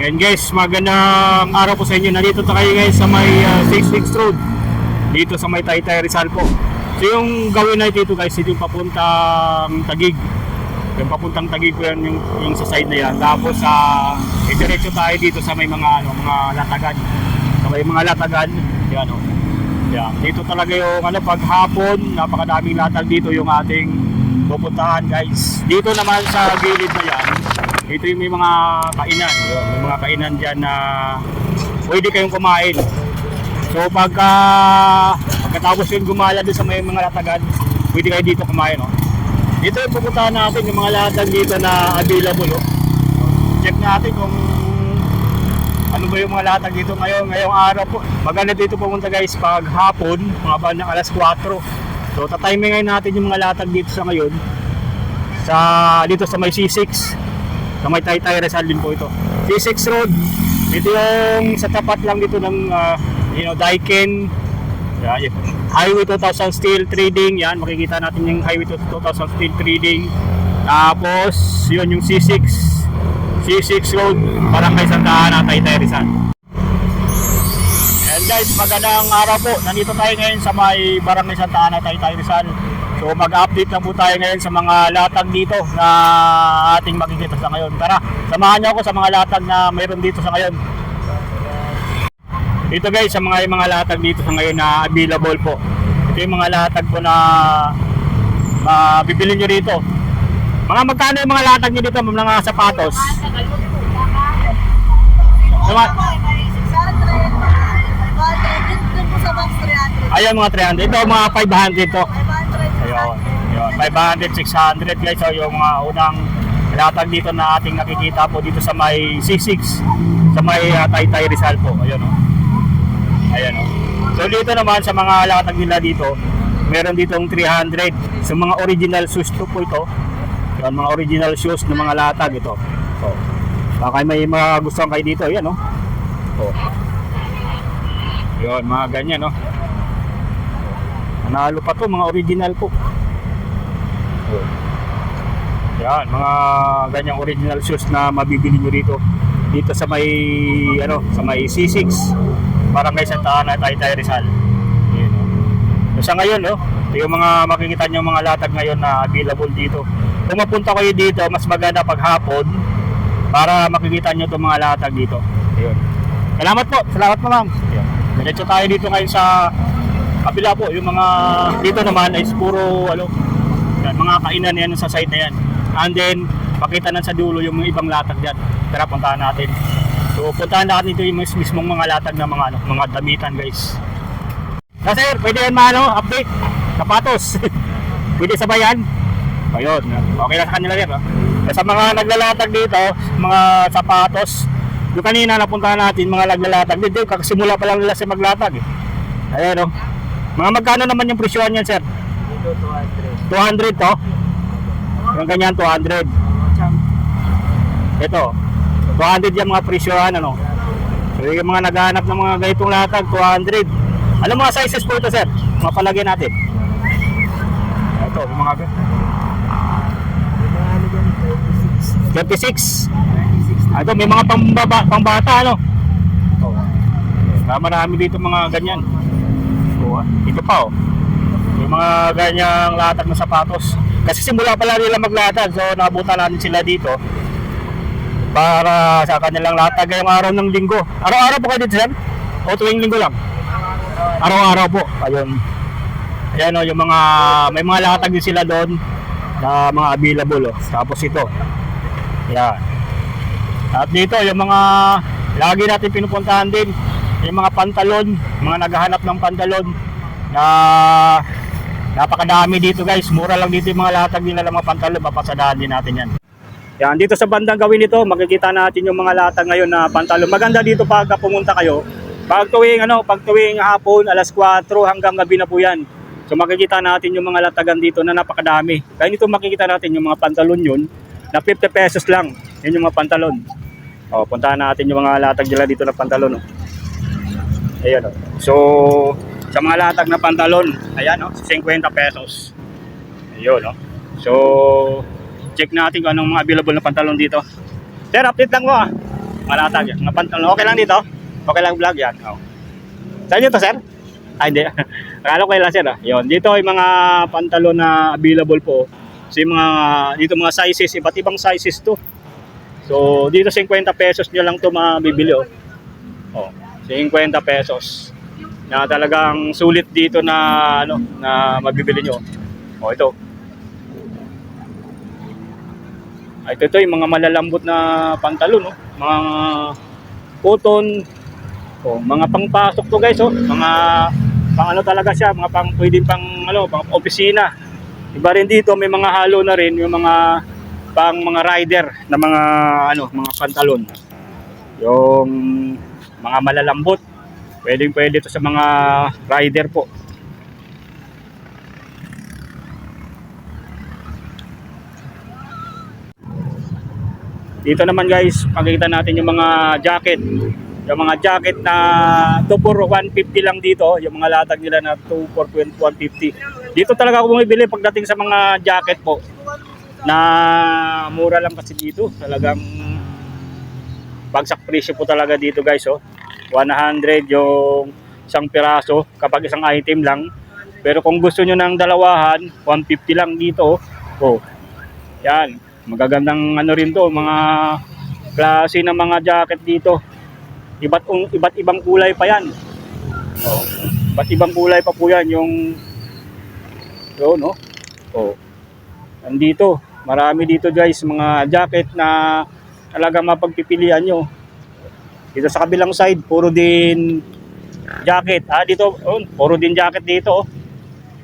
Ayan guys, magandang araw po sa inyo. Nandito tayo guys sa may 66 Road. Dito sa may Taytay Rizal po. So yung gawin natin dito guys, ito yung papuntang Taguig. Yung papuntang Taguig po yan, yung sa side na yan. Tapos diretso tayo dito sa may mga latagan. Sa may mga latagan, yan o. Yan. Dito talaga yung paghapon, napakadaming latag dito yung ating pupuntahan guys. Dito naman sa gilid na yan, ito yung may mga kainan. May mga kainan dyan na pwede kayong kumain. So pagkatapos yung gumala doon sa may mga latagan, pwede kayo dito kumain. No? Dito yung pupuntahan natin yung mga latag dito na available. No? Check natin kung ano ba yung mga latag dito ngayong araw po. Maganda dito pumunta guys pag hapon, mga bandang alas 4. So tatimingin natin yung mga latag dito sa ngayon. Dito sa may C6. Sa may Taytay Rizal din po ito. C6 Road. Ito yung sa tapat lang dito ng Daikin. Highway 2000 Steel Trading. Yan, makikita natin yung Highway 2000 Steel Trading. Tapos, yun yung C6 Road. Barangay Santa Ana, Taytay Rizal. And guys, magandang araw po. Nandito tayo ngayon sa may Barangay Santa Ana, Taytay Rizal. So mag-update na po tayo ngayon sa mga latag dito na ating makikita sa ngayon. Tara, samahan niyo ako sa mga latag na mayroon dito sa ngayon. Ito guys, sa mga latag dito sa ngayon na available po. Ito yung mga latag po na bibili nyo dito. Magkano yung mga latag nyo dito, mga sapatos? Ayan mga 300. Ito mga 500 to. Ayun, 500, 600 guys. So yung mga unang latag dito na ating nakikita po dito sa may C6, sa may Taytay Rizal po. Ayun o. Ayan o. So dito naman sa mga latag nila dito, meron ditong 300. So mga original shoes po ito. Yung mga original shoes ng mga latag ito. So, baka may mga gusto kayo dito. Ayan o. So, yun, mga ganyan o. Nanalo pa to, mga original po. Yan, mga ganyang original shoes na mabibili nyo dito sa may sa may C6 Barangay Santa Ana, Taytay Rizal. Yan. So, sa ngayon yung mga makikita nyo mga latag ngayon na available dito. Kung mapunta kayo dito, mas maganda pag hapon para makikita nyo itong mga latag dito. Ayun. Salamat po ma'am. Diretso tayo dito ngayon sa kabila po. Yung mga dito naman ay puro yan, mga kainan yan sa side na yan. And then pakita na sa dulo yung mga ibang latag dyan. Tara, puntahan natin. So puntahan natin ito yung mismong mga latag na mga damitan guys. Sir, pwede yan update sapatos. Pwede sabayan. Ayun, okay na sa kanila yan. Sa mga naglalatag dito, mga sapatos, yung kanina napuntahan natin mga naglalatag dito, kakasimula pa lang nila sa maglatag Ayan mga magkano naman yung presyohan yan, sir? Dito 200. 200 to? Yung ganyan 200. Ito 200 yung mga presyohan So yung mga naghahanap ng mga ganitong latag 200. Ano mga sizes po ito, sir? Mga palagay natin. Ito yung mga 36. Ito may mga pangbata marami dito mga ganyan. Ito pa yung mga ganyang latag na sapatos. Kasi simula pala nila maglatag, so nabutan natin sila dito para sa kanilang latag ngayong araw ng linggo. Araw-araw po kayo dito, sir? O tuwing linggo lang? Araw-araw po. Ayun, yung mga may mga latag din sila doon na mga available Tapos ito. Yan. At dito yung mga lagi natin pinupuntahan din, yung mga pantalon, mga naghahanap ng pantalon na napakadami dito guys. Mura lang dito yung mga latag nila ng mga pantalon, mapasadahan din natin yan. Yan, dito sa bandang gawin nito, makikita natin yung mga latag ngayon na pantalon. Maganda dito pag pumunta kayo. Pag tuwing hapon, alas 4 hanggang gabi na po yan. So makikita natin yung mga latagan dito na napakadami. Kaya dito makikita natin yung mga pantalon yun na 50 pesos lang. Yun yung mga pantalon. Puntahan natin yung mga latag nila dito na pantalon. Ayan So sa mga latag na pantalon, ayan 50 pesos. Ayun So check natin kung anong mga available na pantalon dito. Sir, update lang ko Malatag yan. Mga pantalon. Okay lang dito? Okay lang vlog yan. Oh. Saan nyo to, sir? Ay, hindi. Akala ko lang, sir. Yun. Dito ay mga pantalon na available po. So, yung mga, dito mga sizes, iba't ibang sizes to. So, dito 50 pesos nyo lang to mabibili, oh. Oh, 50 pesos. Na talagang sulit dito na, ano, na mabibili nyo. Oh, ito. Ito yung mga malalambot na pantalon, no? Mga cotton, oh, mga pangpasok to guys, oh. Mga pang ano talaga siya, mga pang pwedeng pang ano, pang opisina. Iba rin dito may mga halo na rin yung mga pang mga rider na mga ano, mga pantalon. Yung mga malalambot. Pwede ito sa mga rider po. Dito naman guys, makikita natin yung mga jacket. Yung mga jacket na 2 for 150 lang dito. Yung mga latag nila na 2 for 150. Dito talaga ako bumibili pagdating sa mga jacket po. Na mura lang kasi dito. Talagang bagsak presyo po talaga dito guys. Oh. 100 yung isang piraso kapag isang item lang. Pero kung gusto nyo ng dalawahan, 150 lang dito. Oh. Yan. Magagandang ano rin to, mga klase ng mga jacket dito. Iba't ibang kulay pa yan. Oh, iba't ibang kulay pa po yan yung no? Oh. Andito, marami dito guys, mga jacket na talagang mapagpipilian nyo. Dito sa kabilang side, puro din jacket. Dito, puro din jacket dito.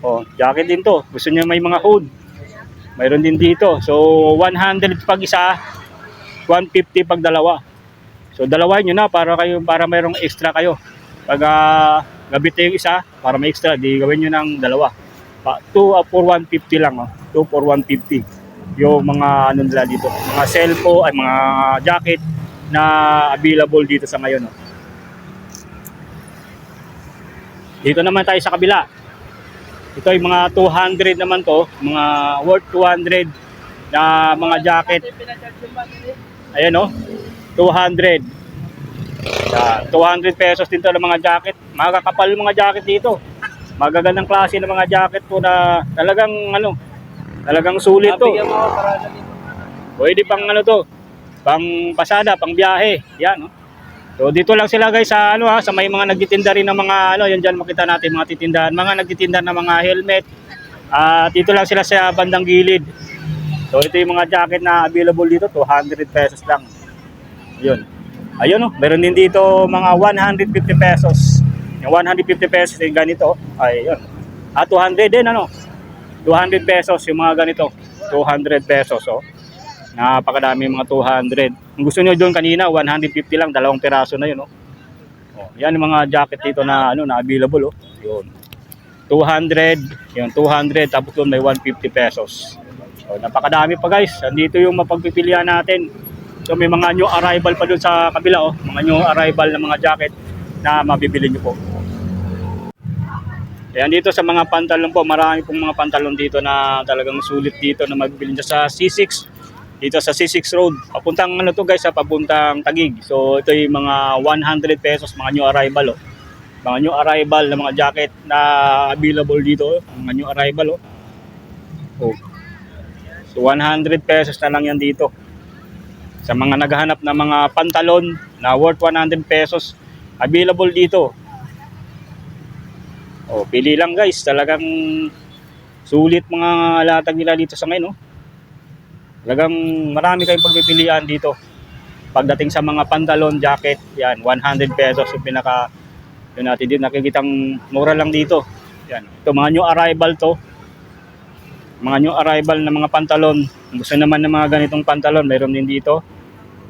Oh, jacket din to. Gusto niyo may mga hood. Mayroon din dito. So 100 pag isa, 150 pag dalawa. So dalawahin niyo na para mayroong extra kayo. Pag gabit yung isa para may extra, di gawin niyo ng dalawa. 2 for 150 lang, 2 for 150. Yung mga ano nila dito, mga cellphone ay mga jacket na available dito sa ngayon. Dito naman tayo sa kabila. Ito ay mga 200 naman to, mga worth 200 na mga jacket. Ayan, 200. 200 pesos din to ng mga jacket. Makakapal mga jacket dito. Magagandang klase ng mga jacket po na talagang talagang sulit to. Pwede pang to, pang pasada, pang biyahe. Yan, So dito lang sila guys sa sa may mga nagtitinda rin ng mga yan diyan makita natin mga titindahan, mga nagtitinda ng mga helmet. Dito lang sila sa bandang gilid. So ito yung mga jacket na available dito, 200 pesos lang. Yun. Ayun, meron din dito mga 150 pesos. Yung 150 pesos yung ganito, ay yun. 200 din 200 pesos yung mga ganito. 200 pesos, Napakadami mga 200. Kung gusto niyo doon kanina, 150 lang, 2 piraso na 'yun, yan yung mga jacket dito na na available, Yun. 200, yun 200 tapos doon may 150 pesos. Napakadami pa guys. Andito yung mapagpipilian natin. So may mga new arrival pa doon sa kabila, mga new arrival na mga jacket na mabibili niyo po. Ayan, dito sa mga pantalon po, marami pong mga pantalon dito na talagang sulit dito na mabibili niyo sa C6. Dito sa C6 Road. Papuntang to guys, papuntang Taguig. So ito yung mga 100 pesos, mga new arrival, Mga new arrival na mga jacket na available dito, mga new arrival, So 100 pesos na lang yan dito. Sa mga naghahanap ng mga pantalon na worth 100 pesos, available dito. Pili lang guys, talagang sulit mga latag nila dito sa ngayon, Talagang marami kayong pagpipilian dito. Pagdating sa mga pantalon, jacket, yan, 100 pesos yung pinaka, yun natin din nakikitang mura lang dito. Yan, ito mga new arrival to. Mga new arrival na mga pantalon. Gusto naman ng mga ganitong pantalon, mayroon din dito.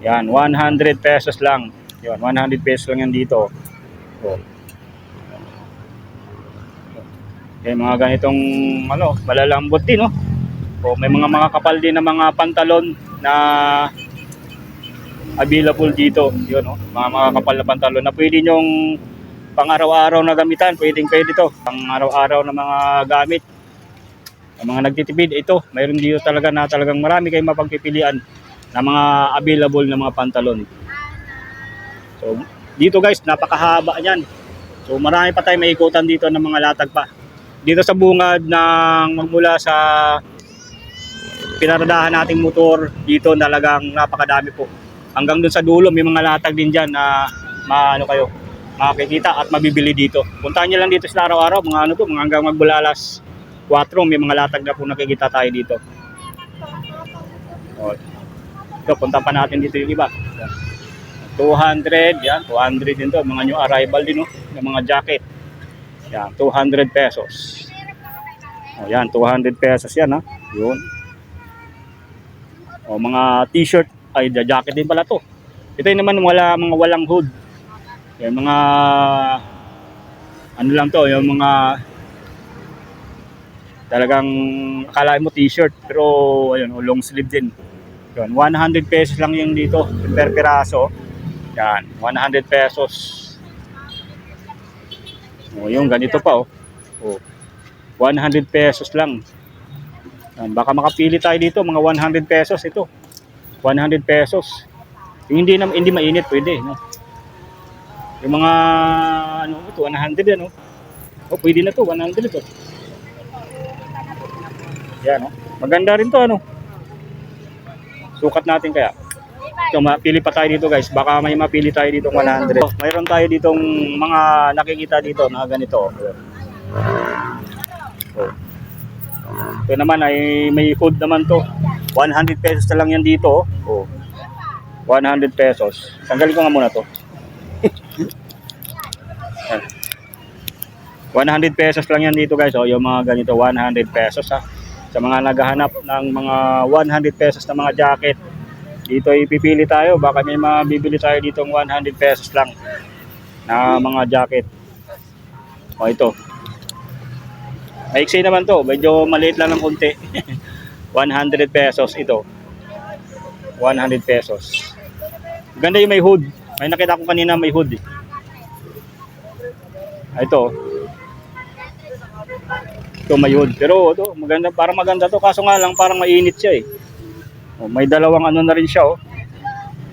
Yan, 100 pesos lang. Yan, 100 pesos lang yan dito. Yan, mga ganitong malalambot din, may mga kapal din na mga pantalon na available dito. Yun, mga kapal na pantalon na pwede nyong pang araw-araw na gamitan. Pwede to. Pang araw-araw na mga gamit. Ang mga nagtitipid, ito. Mayroon dito talaga na talagang marami kayong mapagpipilian na mga available na mga pantalon. So, dito guys, napakahaba niyan. So, marami pa tayong maikutan dito ng mga latag pa. Dito sa bungad ng magmula sa pinaradahan nating motor, dito talagang napakadami po. Hanggang dun sa dulo, may mga latag din dyan na makikita at mabibili dito. Puntahan nyo lang dito sila araw-araw, mga hanggang magmula alas 4, may mga latag na po nakikita tayo dito. O, ito, punta pa natin dito yung iba. 200, yan, 200 din to, mga new arrival din, no, yung mga jacket. Yan, 200 pesos. O, yan, 200 pesos yan, ha. Yun. O, mga t-shirt, ay, jacket din pala to. Ito yung naman, mga walang hood. Yan, mga, ano lang to, yung mga, talagang, akala mo t-shirt, pero, ayun, long sleeve din. Yun, 100 pesos lang yung dito, per piraso. Yan, 100 pesos. O, yung ganito pa, oh. O, 100 pesos lang. Yan, baka makapili tayo dito, mga 100 pesos ito. 100 pesos. Yung hindi mainit, pwede, no? Yung mga, ano, ito, 100 yan, no? O, pwede na to, 100 ito. Yan, no? Maganda rin to, ano? Sukat natin kaya. So, mapili pa tayo dito guys. Baka may mapili tayo dito 100. So, mayroon tayo ditong mga nakikita dito na ganito. So, ito naman ay may hood naman to. 100 pesos na lang yan dito. Oh. 100 pesos. Tanggalin ko nga muna to. 100 pesos lang yan dito guys. Oh, yung mga ganito 100 pesos ha. Sa mga naghahanap ng mga 100 pesos na mga jacket, dito ipipili tayo. Baka may mabibili tayo ditong 100 pesos lang na mga jacket. O ito. Maiksi naman to. Medyo maliit lang ng konti. 100 pesos ito. 100 pesos. Ganda yung may hood. May nakita ko kanina may hood. Ito. Ito may hood. Pero ito, maganda, parang maganda to. Kaso nga lang parang mainit siya eh. O, may dalawang ano na rin siya oh.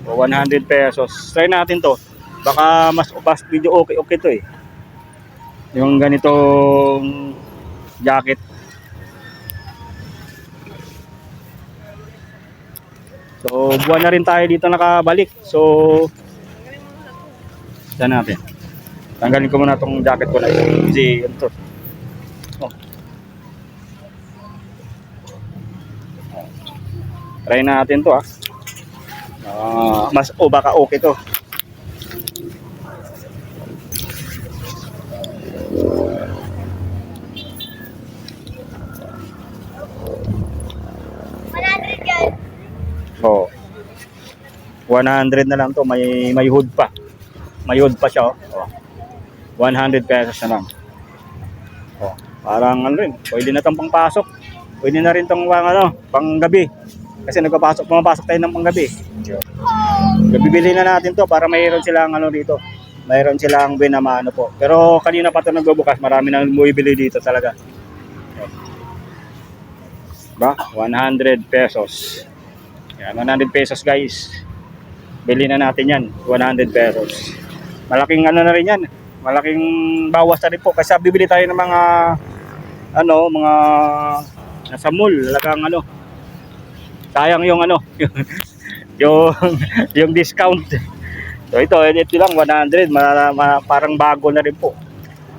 O, 100 pesos. Try natin to. Baka mas video okay to eh. Yung ganitong jacket. So, buwan na rin tayo dito nakabalik. So, saan natin? Tanggalin ko muna itong jacket ko na ito. Kasi, ito. Oh. Try natin to ah. Baka okay to. Oh. 100 na lang to, may hood pa. May hood pa siya oh. 100 pesos na lang. Oh, parang ano rin, pwede na tong pangpasok. Pwede na rin tong panggabi. Kasi pumapasok tayo ng panggabi. Bibili na natin to para mayroon silang dito. Mayroon silang binamano po. Pero kanina pa to nagbubukas, marami nang bumibili dito talaga. Ba? 100 pesos. Yan, 100 pesos guys. Bili na natin yan, 100 pesos. Malaking na rin yan. Malaking bawas na rin po. Kasi bibili tayo ng mga mga nasa mall, talagang sayang yung yung discount. So ito lang 100, parang bago na rin po.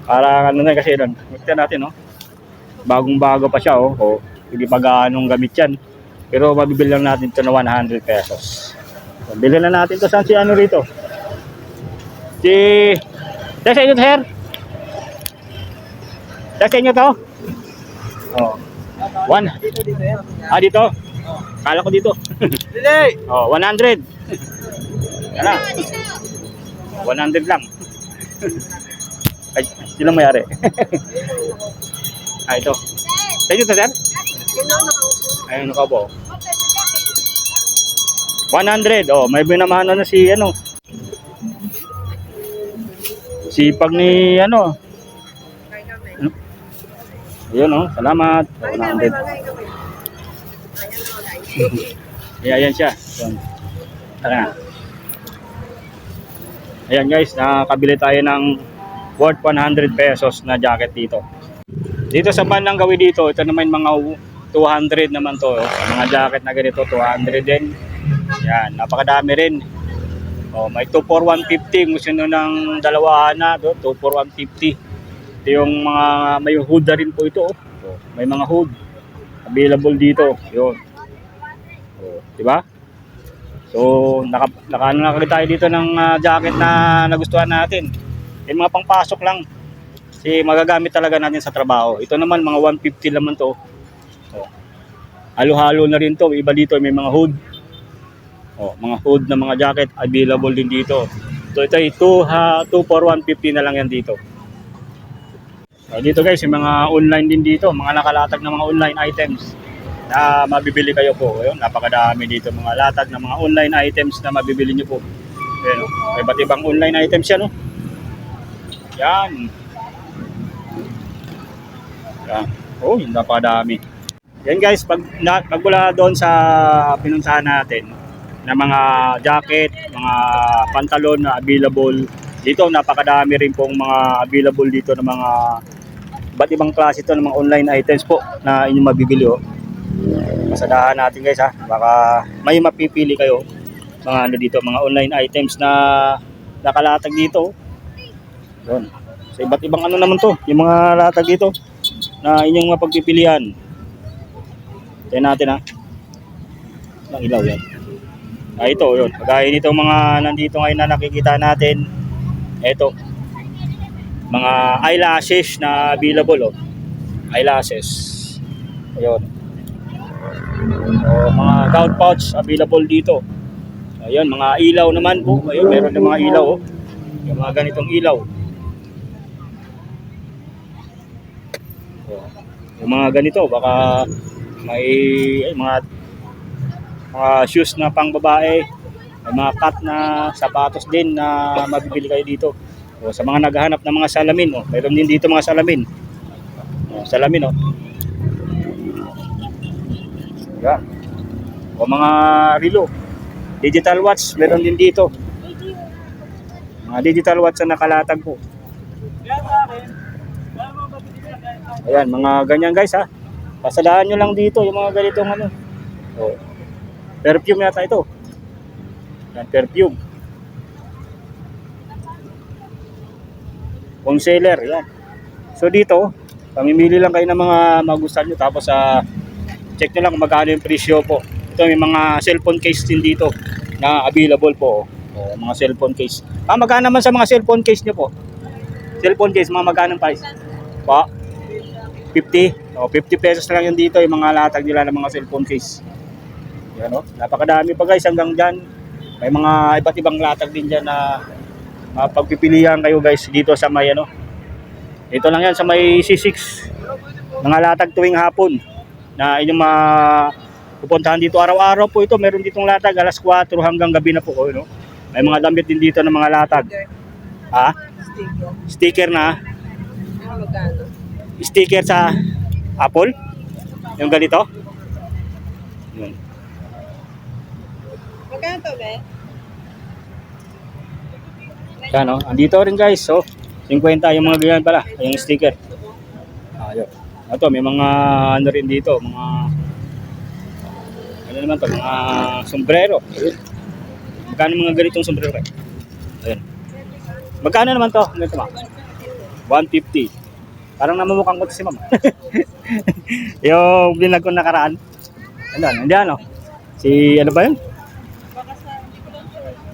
Parang na kasi doon. Tingnan natin bagong-bago pa siya oh. Hindi pa gaanong gamit yan. Pero mabibili lang natin ito na 100 pesos. So, bilhin na natin to. Saan si rito? Sa inyo to, sir? Sa inyo to? Oh. Dito? Kala ko dito. Oh, 100. Ano? 100 lang. Ay, sino may-ari? Ito. Sa inyo to, sir? Ayun, nakaupo. 100. Oh, may binamano na si sipag ni Ayun salamat. 100. Ayan siya. Tara na. Ayan guys, nakabili tayo ng worth 100 pesos na jacket dito. Dito sa bandang gawin dito, ito naman mga 200 naman to. Mga jacket na ganito, 200 din. Yan, napakadami rin. Oh, may 2 for 150. Gusto nyo ng dalawa na, 2 for 150. Ito yung mga, may hood na rin po ito. Oh, may mga hood available dito. Yun. Oh, di ba? So, nakakita tayo dito ng jacket na nagustuhan natin. Yung mga pangpasok lang. Kasi magagamit talaga natin sa trabaho. Ito naman, mga 150 naman to. Oh. Halo-halo na rin to. Iba dito, may mga hood. Oh, mga hood na mga jacket available din dito. So, ito ay 2 for 150 na lang yan dito. So, dito guys, yung mga online din dito. Mga nakalatag na mga online items na mabibili kayo po. Ayun, napakadami dito mga latag na mga online items na mabibili nyo po. Ayun, may iba't ibang online items yan. Yan. Yan. Oh, yung napakadami. Yan guys, pagmula doon sa pinuntahan natin na mga jacket, mga pantalon na available dito, napakadami rin pong mga available dito ng mga iba't ibang klase ito ng mga online items po na inyong mabibili. Pasadahan natin guys ha, baka may mapipili kayo mga ano dito, mga online items na nakalatag dito. Yun. So iba't ibang ano naman to, yung mga latag dito na inyong mapagpipilian. Tignan natin ha. Ang ilaw yan. Ito yun. Kagaya nito mga nandito ngayon na nakikita natin. Ito. Mga eyelashes na available. Eyelashes. Ayun. Mga gown pouch available dito. Ayun, mga ilaw naman po. Ayun, meron ng mga ilaw. Yung mga ganitong ilaw. Yung mga ganito, baka may mga shoes na pang babae, may mga cut na sapatos din na mabibili kayo dito. Sa mga naghahanap ng mga salamin, mayroon din dito mga salamin. Salamin. Yeah. Mga relo, digital watch, meron din dito. Mga digital watch na nakalatag po. Ayan, mga ganyan guys ha. Pasadahan nyo lang dito yung mga ganitong ano. Perfume yata ito. Yan, perfume. Wholesaler, yan. So dito, pamimili lang kayo ng mga magustuhan nyo. Tapos check nyo lang kung magkano yung presyo po. Ito may mga cellphone case din dito na available po. Mga cellphone case. Magkano naman sa mga cellphone case nyo po? Cellphone case, mga magkano price? Pa? 50. 50 pesos na lang yun dito yung mga latag nila ng mga cellphone case. Yan napakadami pa guys hanggang dyan. May mga iba't ibang latag din dyan na pagpipilihan kayo guys dito sa may ito lang yan sa may C6. Mga latag tuwing hapon na inyong pupuntahan dito araw-araw po ito. Meron ditong latag alas 4 hanggang gabi na po. May mga damit din dito ng mga latag. Sticker na. Sticker sa Apple. Yung ganito. Yun. Magkano to, be? Yan andito rin guys. 50 yung mga ganyan pala. Yung sticker. Ayun. Ito may mga ano rin dito. Mga ano naman to, mga sombrero. Magkano mga ganitong sombrero? Ayun. Magkano naman to? Ganito ba? 150. Parang namumukhang ko si ma'am. Yung binag ko nakaraan. Ano? Si ano ba yun?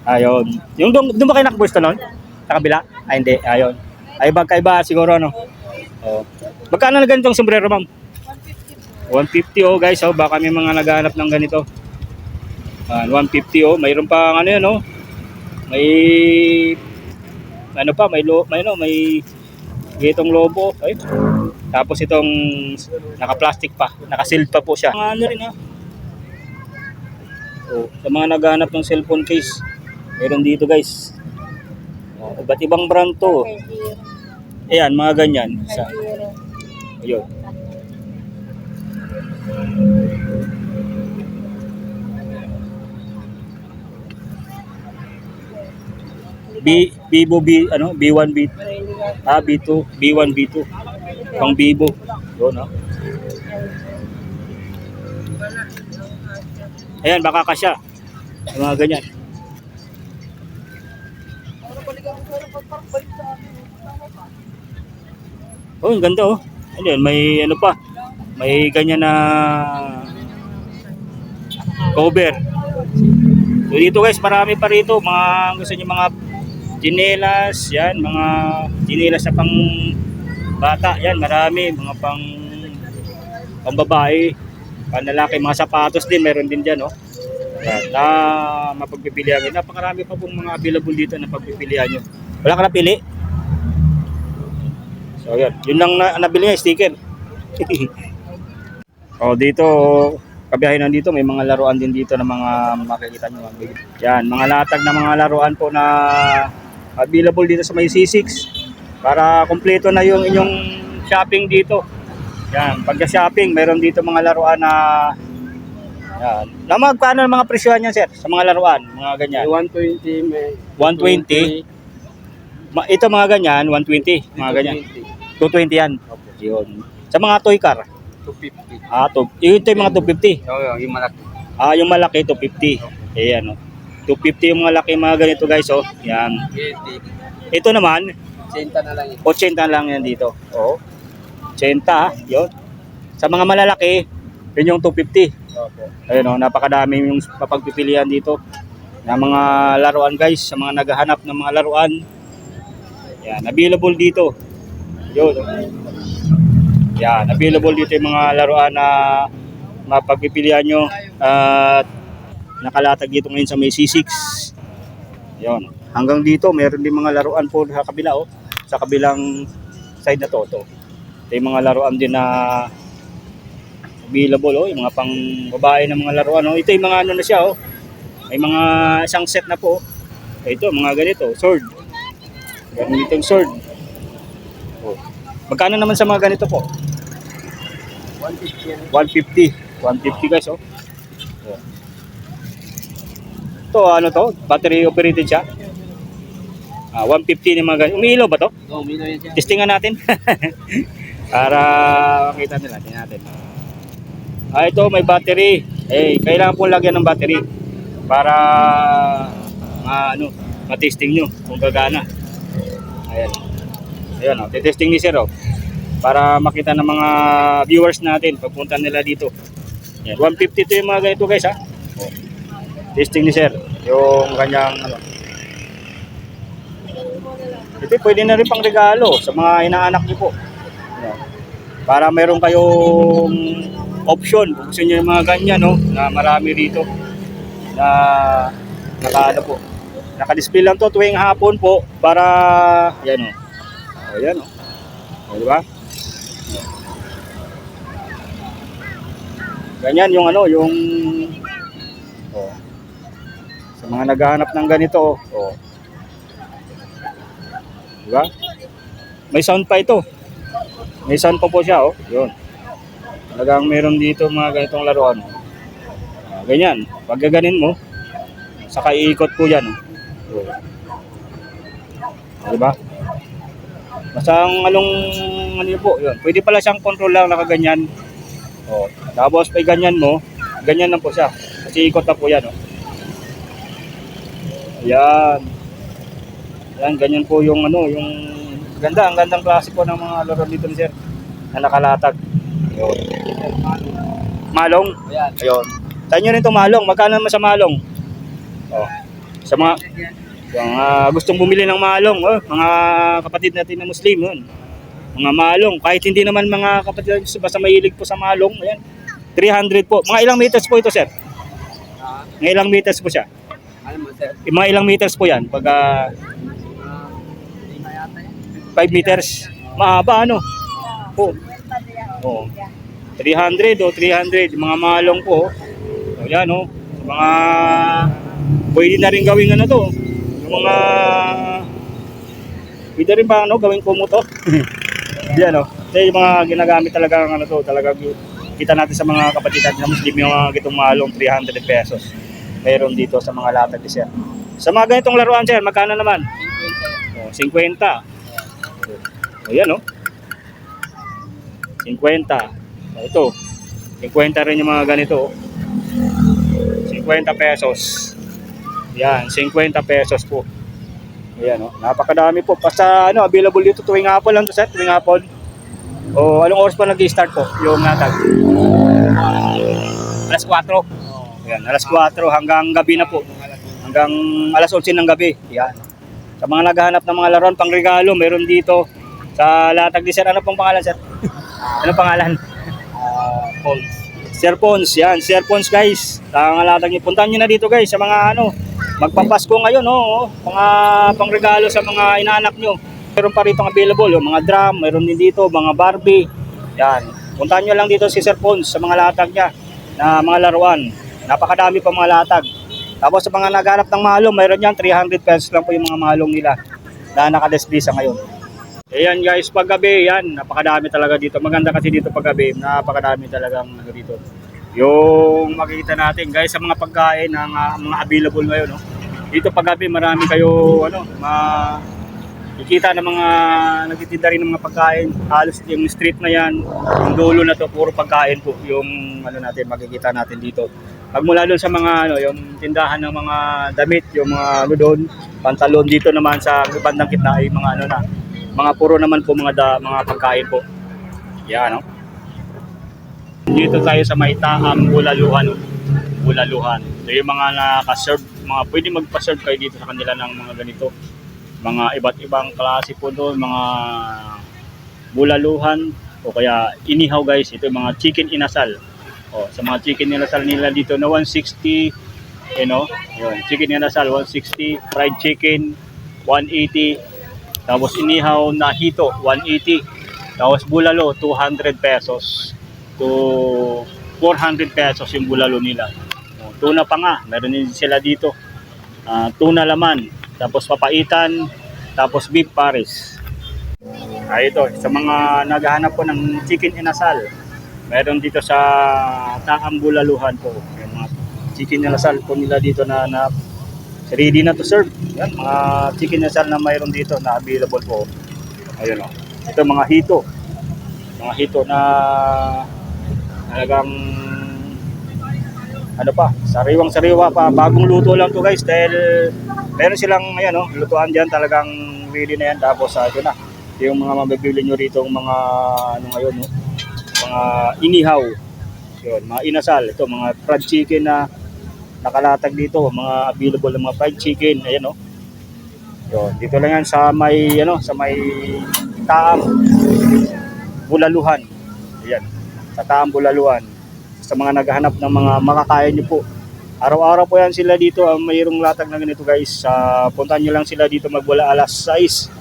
Ayun. Yung doon ba kayo nakapwesto noon? Sa kabila? Hindi. Ayun. Ay magkaiba siguro Magkano na ganitong sombrero ma'am? 150 guys. Baka may mga naghahanap ng ganito. 150 mayroon pa ano yan May ano pa, may itong lobo. Tapos itong naka-plastic pa, naka-sealed pa po siya. Ano rin sa mga naghahanap ng cellphone case, meron dito guys. Iba't ibang brand to. Ayan, mga ganyan. Ayun. Vivo ano, B1, B2, B1, B2. Pang Vivo. Yun, no? Ayan, baka kasya. Yung mga ganyan. Oh, ang ganda oh. Ano yan, may ano pa. May ganyan na cover. So dito guys, marami pa rito. Mga gusto niyo mga tsinelas, yan, mga tsinelas na pang bata, yan, marami, mga pang babae, panlalaki, mga sapatos din, meron din diyan, oh. Yan, na mapagpipilian nyo. Napakarami pa pong mga available dito na pagpipilian nyo. Wala ka napili? So yan, yun lang na nabili niya, sticker. Oh, dito kabiyahe nandito, may mga laruan din dito na mga makikita nyo. Yan, mga latag na mga laruan po na available dito sa may C6 para kumpleto na yung inyong shopping dito. Yan, pagka-shopping, meron dito mga laruan na yan. Na magkano ang mga presyohan niyan, sir? Sa mga laruan, mga ganyan. 120 may 120. Ito mga ganyan, 120, mga ganyan. 220 yan. Yun. Sa mga toy car, 250. ito yung mga 250. Oo, yung malaki. Yung malaki 250. Ayan, oh. 250 yung mga laki, mga ganito guys, oh. Yan. 80. Ito naman, 80 na lang yun. 80 lang yan dito. Oh. 80, yun. Sa mga malalaki, yun yung 250. Opo. Ayun, oh, napakadami yung papagpipilian dito na mga laruan guys, sa mga naghahanap ng mga laruan. Yan, available dito. Yun. Yan, available dito yung mga laruan na mapagpipilian nyo at nakalatag dito ngayon sa may C6. Yun. Hanggang dito, meron din mga laruan po sa kabila, oh. Sa kabilang side na to. Ito yung mga laruan din na available, oh. Yung mga pang babae na mga laruan, oh. Ito yung mga ano na siya, oh. May mga isang set na po, oh. Ito, mga ganito, sword. Ganito yung sword. Oh. Magkano naman sa mga ganito po? 150. 150. 150 guys, oh. Ito, ano to? Battery operated siya. 150 yung mga ganito. Umiilaw ba to? Oo, milo yan siya. Testingan natin. Para makita nila. Tingnan natin. Ito, may battery. Kailangan po lagyan ng battery para matesting nyo kung gagana. Ayan. Ayan, oh. Testing ni sir, oh. Para makita ng mga viewers natin pagpunta nila dito. Ayan. 150 to yung mga ganito guys, ha. Oh. Testing ni sir. Yung kanyang ito pwede na rin pang regalo sa mga inaanak niyo po. Ayan. Para meron kayong option kung gusto niyo yung mga ganyan, no, na marami rito na po. Naka-display lang to tuwing hapon po para yan, oh. Ayan, oh. O, di ba? Ganyan yung yung sa mga naghahanap ng ganito, oh. Di ba? May sound pa ito. May sound pa po siya, oh. Yun. Talagang meron dito mga ganitong laruan. Ganyan. Pag gaganin mo, saka iikot po yan. Oh. Di ba? Basta ang ano po, yun. Pwede pala siyang control lang nakaganyan. Oh. Tapos pag ganyan mo, ganyan lang po siya. Kasi ikot na po yan, oh. Ayan. Ayan, ganyan po yung yung ganda, ang gandang klase po ng mga laro dito ni sir na nakalatag. Ayun. Malong? Ayan. Ayun. Sa inyo rin itong malong. Magkano naman sa malong? Oh. Sa mga gustong bumili ng malong, oh, mga kapatid natin na Muslim, yun. Mga malong. Kahit hindi naman mga kapatid basta mahilig po sa malong, ayan. 300 po. Mga ilang meters po ito, sir? Mga ilang meters po siya? Ano mo, sir? Mga ilang meters po yan? Pag 5 meters. Mahaba, ano? Po. Oh. 300 o 300. Mga malong po. O yan, oh. Mga pwede na rin gawing ano to. Yung mga pwede rin ba gawing kumuto. Yan, oh. Kasi yung mga ginagamit talaga to. Talaga kita natin sa mga kapatid natin na Muslim yung mga gitong malong 300 pesos. Meron dito sa mga latag siya. Sa mga ganitong laruan, sir, magkano naman? 50. Ayan, oh. 50. Ito. 50 rin yung mga ganito, oh. 50 pesos. Yan, 50 pesos po. Ayan, oh. Napakadami po. Basta ano, available dito tuwing hapon lang to, sir. Tuwing hapon. O anong oras pa nag-start po yung natag? Alas 4. Ayan, alas 4 hanggang gabi na po. Hanggang alas 11 ng gabi. Yan. Sa mga naghahanap ng mga laruan pang regalo, meron dito sa latag ni sir. Ano pong pangalan, sir? Ano pangalan? Pons. Sir Pons, yan, Sir Pons guys. Tangalatag niyo, puntahan niyo na dito guys sa mga ano, magpapasko ngayon, oh, mga pangregalo sa mga inaanak niyo. Meron pa rito available, yung mga drum, meron din dito, mga Barbie. Yan, puntahan niyo lang dito si Sir Pons sa mga latag niya na mga laruan. Napakadami pa mga latag. Tapos sa mga naghanap ng malong, meron yan, 300 pesos lang po yung mga malong nila na naka-display sa ngayon. Ayan guys, paggabi, yan, napakadami talaga dito. Maganda kasi dito paggabi, napakadami talagang dito. Yung makikita natin guys sa mga pagkain ng mga available ngayon, no? Dito paggabi marami kayo makikita ng mga nagtitinda rin ng mga pagkain. Halos yung street na yan, yung dulo na to, puro pagkain po yung ano natin, makikita natin dito. Pagmula doon sa mga ano, yung tindahan ng mga damit, yung mga ano doon, pantalon dito naman sa bandang kitna ay mga ano na, mga puro naman po mga pagkain po. Yan, no? Dito tayo sa may Taam Bulaluhan, no? Bulaluhan. So yung mga naka-serve, mga pwede magpa-serve kayo dito sa kanila ng mga ganito. Mga iba't ibang klase po doon, mga bulaluhan o kaya inihaw guys. Ito yung mga chicken inasal. O, sa mga chicken inasal nila dito na 160, you know, yun, chicken inasal 160, fried chicken 180. Tapos inihaw na hito, 180. Tapos bulalo, 200 pesos to 400 pesos yung bulalo nila. Tuna pa nga, meron din sila dito. Tuna laman, tapos papaitan, tapos beef pares. Ito, sa mga naghahanap po ng chicken inasal, meron dito sa Taam Bulaluhan po. Yung mga chicken inasal po nila dito na ready na to serve. Yan, mga chicken inasal na mayroon dito na available po. Ayun, oh. Ito mga hito. Mga hito na talagang ano pa, sariwang-sariwa pa. Bagong luto lang to guys dahil meron silang ayan, oh, lutuan diyan, talagang ready na yan. Tapos ito na. Ito yung mga mabibili nyo rito, mga ano ngayon, no? Mga inihaw. Yun, mga inasal. Ito mga fried chicken na nakalatag dito, mga available ng mga fried chicken. Ayan, oh. Yun, dito lang yan sa may ano, sa may Taam Bulaluhan. Ayan, sa Taam Bulaluhan. Sa mga naghahanap ng mga makakain niyo po. Araw-araw po yan sila dito, mayroong latag na ganito guys. Puntahan niyo lang sila dito magwala alas 6.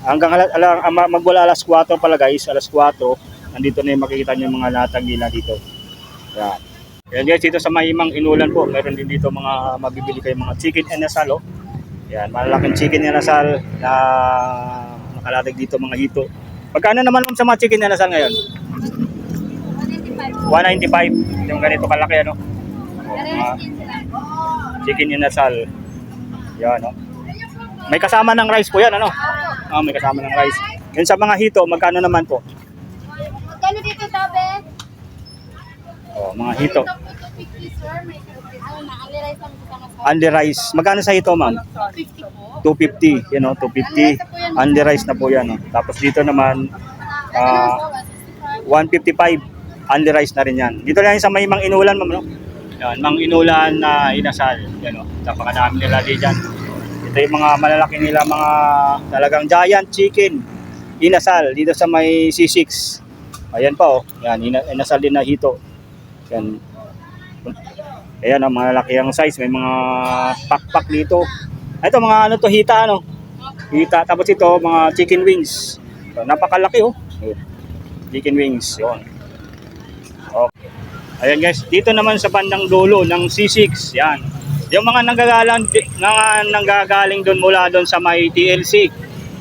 Hanggang magwala alas 4 pala guys, alas 4. Nandito na yung makikita niyo mga latag nila dito. Yan. Yan guys, dito sa Mahimang Inulan po, meron din dito mga mabibili kayo mga chicken inasal, oh. Yan, malalaking chicken inasal na nakalatag dito mga hito. Pagkano naman sa mga chicken inasal ngayon? 195. Yung ganito kalaki, ano? Chicken inasal. Yan, no? May kasama ng rice po yan, ano? May kasama ng rice. Yan sa mga hito, magkano naman po? Magkano dito, Tabe? Mga hito. 250, sir. May only rice lang kasama sa Only rice. Magkano sa hito, ma'am? 250 po. 250, you know, 250. Only rice na po yan, no? Tapos dito naman, 155. Only rice na rin yan. Dito lang sa Mahimang Inulan, ma'am, no? Yan, Mang Inulan na inasal. Yan, no? Napakadami nila dyan. Ito yung mga malalaki nila, mga talagang giant chicken inasal dito sa may C6. Ayan pa, oh. Yan, inasal din na hito. Yan. Ayan, ang malalaki ang size. May mga pakpak dito. Ito, mga ano to, hita, ano? Hita. Tapos ito, mga chicken wings. So, napakalaki, oh. Ayan. Chicken wings. Yun. Okay. Ayan guys, dito naman sa bandang dulo ng C6. Yan. Yung mga nanggagaling doon mula doon sa may TLC.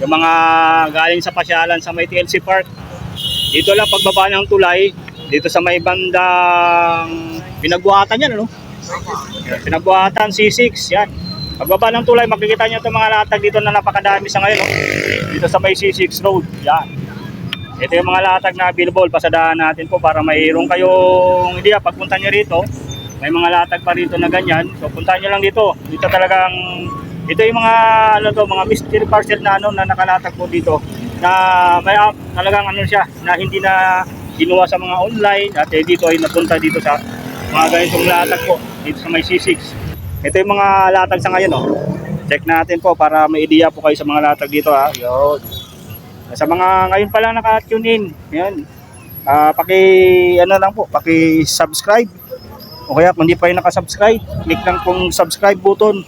Yung mga galing sa pasyalan sa may TLC Park. Dito lang pagbaba ng tulay. Dito sa may bandang Pinagbuhatan yan, ano? Pinagbuhatan C6, yan. Pagbaba ng tulay, makikita nyo itong mga latag dito na napakadami sa ngayon. Oh. Dito sa may C6 Road. Yan. Ito yung mga latag na available. Pasadahan natin po para mayroon kayong idea. Pagpunta nyo rito, may mga latag pa rito na ganyan. So punta nyo lang dito. Dito talagang, ito yung mga, mga mystery parcel na, na nakalatag po dito. Na may talagang siya, na hindi na ginawa sa mga online. At dito ay napunta dito sa mga ganitong latag po. Dito sa may C6. Ito yung mga latag sa ngayon, oh. Check natin po para may idea po kayo sa mga latag dito, ha. Yun. Sa mga ngayon pa lang naka-tune in, yan. Lang po, paki-subscribe. O kaya kung hindi pa rin naka-subscribe, click lang pong subscribe button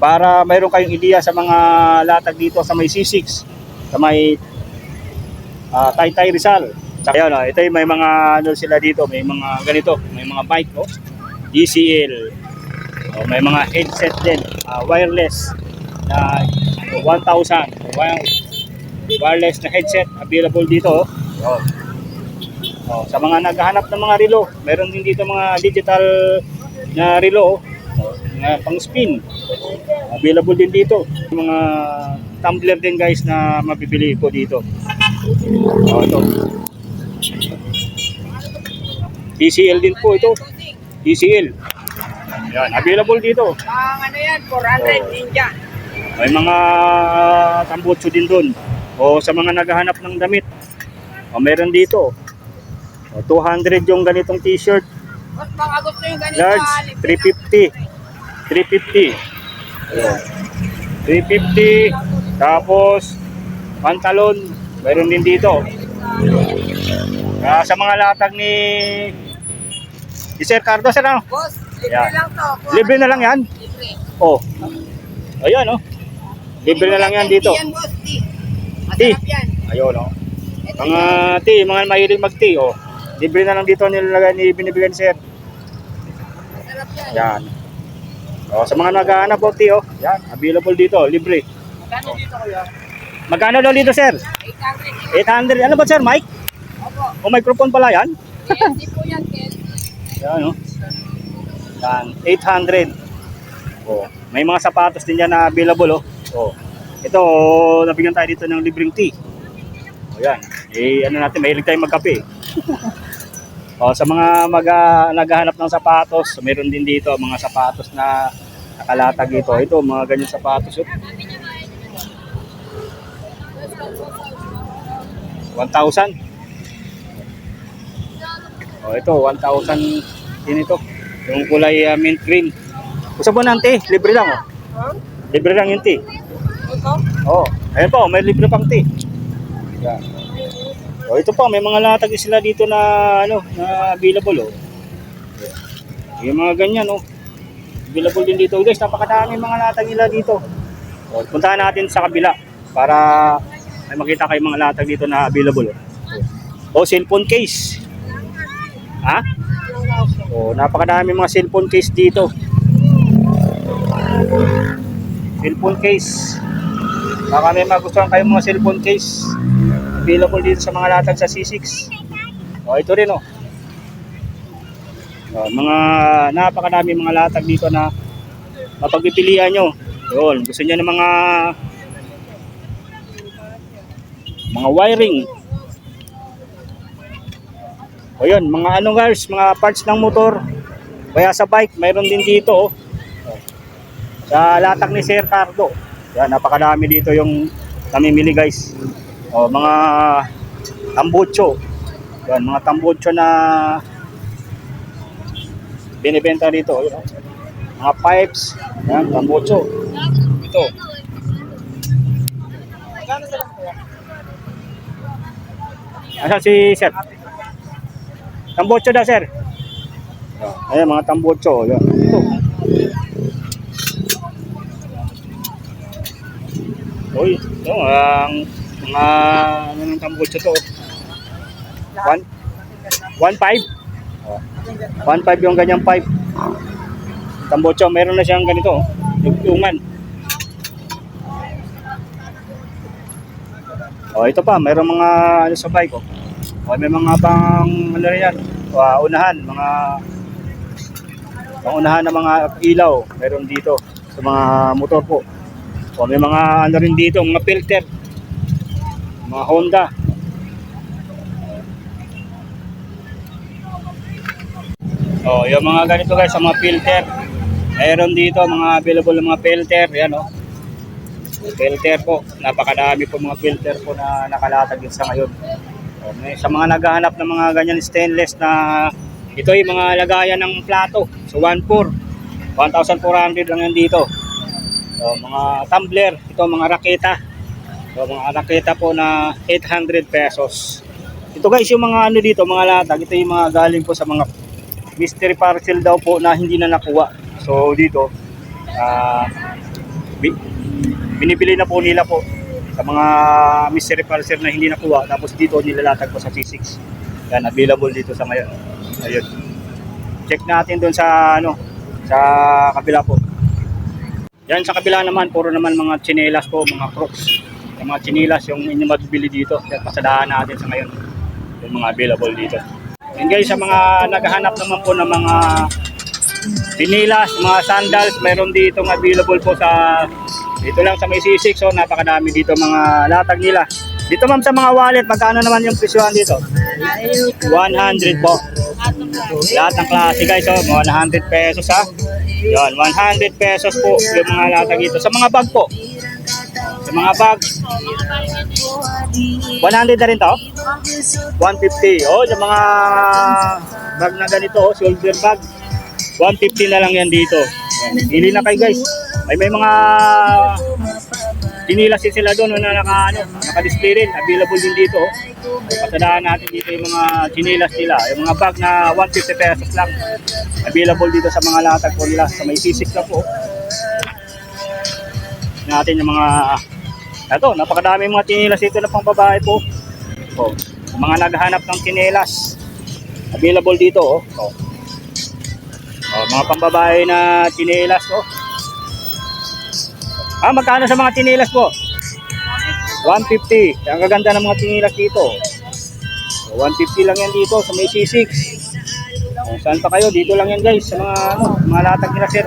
para mayroon kayong idea sa mga latag dito sa may C6, sa may Taytay Rizal. Sa yun, oh, ito yung may mga sila dito, may mga ganito, may mga bike, oh. GCL. Oh, may mga headset din, wireless na 1,000 wireless na headset available dito. Oh. Oh, sa mga naghahanap ng mga relo, meron din dito mga digital na relo, mga pang spin, available din dito. Mga tumbler din guys na mabibili ko dito. Oh, ito. TCL din po ito. TCL. Yan, available dito. Ano yan, 400 ninja. May mga tambutso din doon. O sa mga naghahanap ng damit. O meron dito. O 200 yung ganitong t-shirt. Mas mga gusto yung ganito. Large, 350. 350. Ayan. 350. Tapos, pantalon. Meron din dito. Sa mga latag ni Sir Cardo, sir, ano? Boss, libre Yan. lang to. Libre na lang yan? Libre. Oh. Ayan, oh. Libre na lang yan dito. Yan, boss, tea. Tea. Masarap yan. Ayun, oh. Ito Mga tea, mga mahilig mag-tea, oh. Libre na lang dito nilagay ni binibigyan sir. Masarap yan. Yan. Oh, sa mga naghahanap po tea, oh. Yan, available dito, libre. Magkano dito kuya? Magkano daw dito, sir? 800. 800. Ano ba, sir, mic? Opo. O microphone pala yan? Hindi po yan, Ken. Yan, oh. Yan, 800. Oh, may mga sapatos din yan na available, oh. Oh. Ito, oh, nabigyan tayo dito ng libreng tea. Oh, yan. Eh, ano natin, mahilig tayong magkape. Oh, sa mga naghahanap ng sapatos, meron din dito mga sapatos na nakalatag dito. Ito, mga ganyan sapatos. Oh. 1,000. Oh, ito 1,000 din ito. Yung kulay mint green. Gusto mo ng tea? Libre lang, oh. Huh? Libre lang yung tea. Ito? Oh, ayun po, may libre pang tea. Yan. Oh, ito po, may mga latag sila dito na na available, oh. Yung mga ganyan, oh. Available din dito, guys. Napakadami mga latag nila dito. Oh, puntahan natin sa kabila para ay makita kayo mga latag dito na available, oh. Oh, cellphone case. Ha? Oh, napakadami mga cellphone case dito. Cellphone case. Baka may magustuhan kayong mga cellphone case. Available dito sa mga latag sa C6. Oh, ito rin, oh. Oh, mga napakadami mga latag dito na mapagpipilian nyo. Yun, gusto nyo ng mga wiring. O yun, mga guys, mga parts ng motor. Kaya sa bike, mayroon din dito, oh. Sa latag ni Sir Cardo. Yan, napakadami dito yung namimili, guys. O, mga tambucho. Yan, mga tambucho na binibenta dito. Yun, oh. Mga pipes. Yan, tambucho. Ito. Asan si Sir? Tambocho daw, sir. Ayan, mga tambocho. Ayan. Ito. Uy, ito. Mga ng tambocho to. 1.5. 1.5 yung ganyang pipe. Tambocho, meron na siyang ganito. Tugtungan. Oh, ito pa, meron mga sa bike, oh. O, may mga pang yan, unahan, mga pangunahan ng mga ilaw, meron dito. sa mga motor po. O may mga ano rin dito, mga filter, mga Honda. O yung mga ganito guys, sa mga filter. Mayroon dito mga available na mga filter, yan o. Filter po, napakadami po mga filter po na nakalatag din sa ngayon. O, sa mga naghahanap ng mga ganyan stainless na ito yung mga lagayan ng plato. So 1,400 lang yan dito. So, mga tumbler, ito mga raketa. So mga raketa po na 800 pesos. Ito guys yung mga ano dito, mga latag. Ito yung mga galing po sa mga mystery parcel daw po na hindi na nakuha. So dito, binibili na po nila po sa mga mystery parcel na hindi nakuha. Tapos dito nilalatag po sa C6. Yan, available dito sa ngayon. Ayun. Check natin doon sa ano, sa kabila po. Yan sa kabila naman, puro naman mga tsinelas po, mga Crocs. Yung mga tsinelas yung inyong mabibili dito. Yan, pasadaan natin sa ngayon. Yung mga available dito. And guys, sa mga naghahanap naman po ng mga tsinelas, mga sandals, mayroon dito available po sa dito lang sa may C6. So napakadami dito mga latag nila. Dito ma'am sa mga wallet, magkano naman yung presyohan dito? 100 po. Lahat ng klase guys, so 100 pesos ha. Yan, 100 pesos po yung mga latag dito. Sa mga bag po. Sa mga bag. 100 na rin to? 150. Oh, yung mga bag na ganito, oh, shoulder bag. 150 na lang yan dito. Pili na kayo guys. May mga tinilas din sila doon na naka-display rin. Available din dito. Pasadaan natin dito yung mga tinilas nila. Yung mga bag na 150 pesos lang. Available dito sa mga latag po nila. Sa may C6 na po. Natin yung mga ito, napakadami mga tinilas dito na pang babae po. Oh, mga naghahanap ng tinilas. Available dito. Oh. Oh, mga pambabae na tinilas. Oh. Magkano sa mga tinilas po? 150. Ang gaganda ng mga tinilas dito. So, 150 lang yan dito sa may C6. Saan pa kayo? Dito lang yan guys. Sa mga latag nila sir.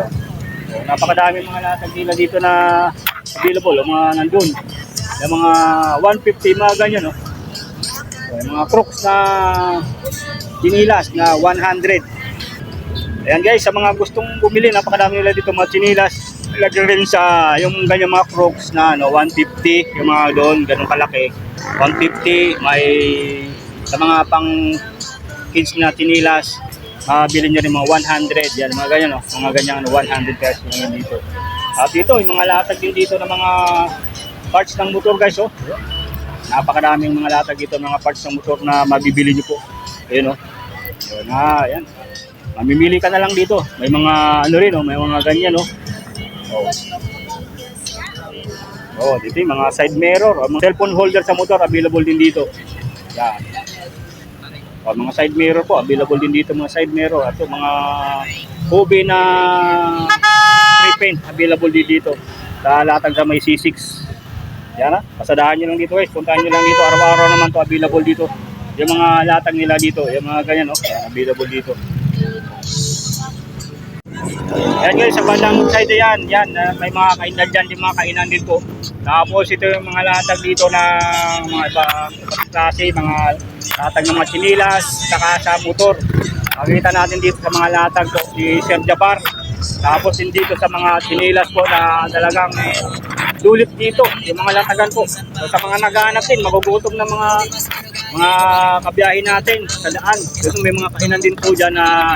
So, napakadami mga latag nila dito na available. Mga nandun. Yung mga 150 mga ganyan. So, yung mga Crocs na tinilas na 100. Ayan guys, sa mga gustong bumili, napakadami nila dito mga tinilas. Lagyan rin sa yung ganyan mga Crocs na 150, yung mga doon, ganun kalaki. 150, may sa mga pang kids na tinilas, bili nyo rin mga 100, yan, mga ganyan, mga ganyan 100 pesos yan dito. At dito, yung mga latag din dito ng mga parts ng motor guys, napakadaming mga latag dito, mga parts ng motor na mabibili nyo po. Ayun, yun, yan. Mamimili ka na lang dito. May mga ano rin, may mga ganyan, dito yung mga side mirror, mga cellphone holder sa motor, available din dito. Yan. Mga side mirror po, available din dito mga side mirror. At mga Kobe na spray paint, available din dito. Sa latag sa may C6. Yan pasadahan nyo lang dito guys. Puntahan nyo lang dito. Araw-araw naman to available dito. Yung mga latag nila dito, yung mga ganyan, available dito. Yan guys, sa bandang side yan, may mga kainan dyan, yung mga kainan din po. Tapos ito yung mga latag dito na mga ibang klase, mga latag ng mga chinilas, saka sa motor. Makikita natin dito sa mga latag po, si Sir Japar. Tapos din dito sa mga chinilas po na talagang dulit dito, yung mga latagan po. So, sa mga naghahanap din, magugutom ng mga kabiyahin natin sa daan. Kasi may mga kainan din po dyan na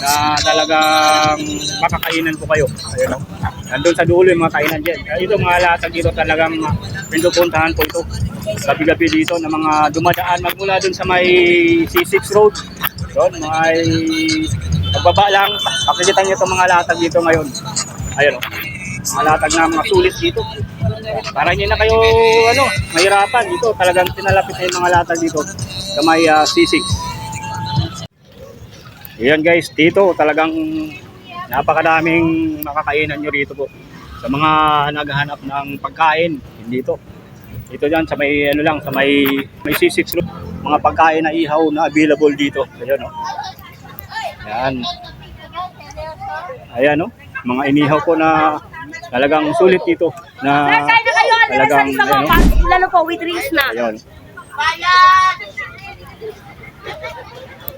na talagang makakainan po kayo. Ayun, nandun sa dulo yung mga kainan dyan. Ito mga latag dito talagang pinupuntahan po ito. Gabi-gabi dito na mga dumadaan magmula dun sa may C6 road. Doon, may pagbaba lang. Pakikita nyo itong mga latag dito ngayon. Ayun, mga latag na mga sulit dito. Para hindi na kayo mahirapan dito. Talagang tinalapit na yung mga latag dito sa may C6. Ayan guys, dito talagang napakadaming makakainan nyo rito po. Sa mga naghahanap ng pagkain, dito. Dito dyan sa may sa may C6 road. Mga pagkain na ihaw na available dito. Ayan Ayan. Ayan mga inihaw po na Talagang sulit dito na Sir, kain na kayo. talagang Sa ano, lalo po with drinks na. ayun.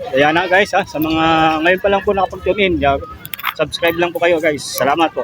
Kaya na guys ha, sa mga ngayon pa lang po nakapag-tune in, subscribe lang po kayo guys. Salamat po.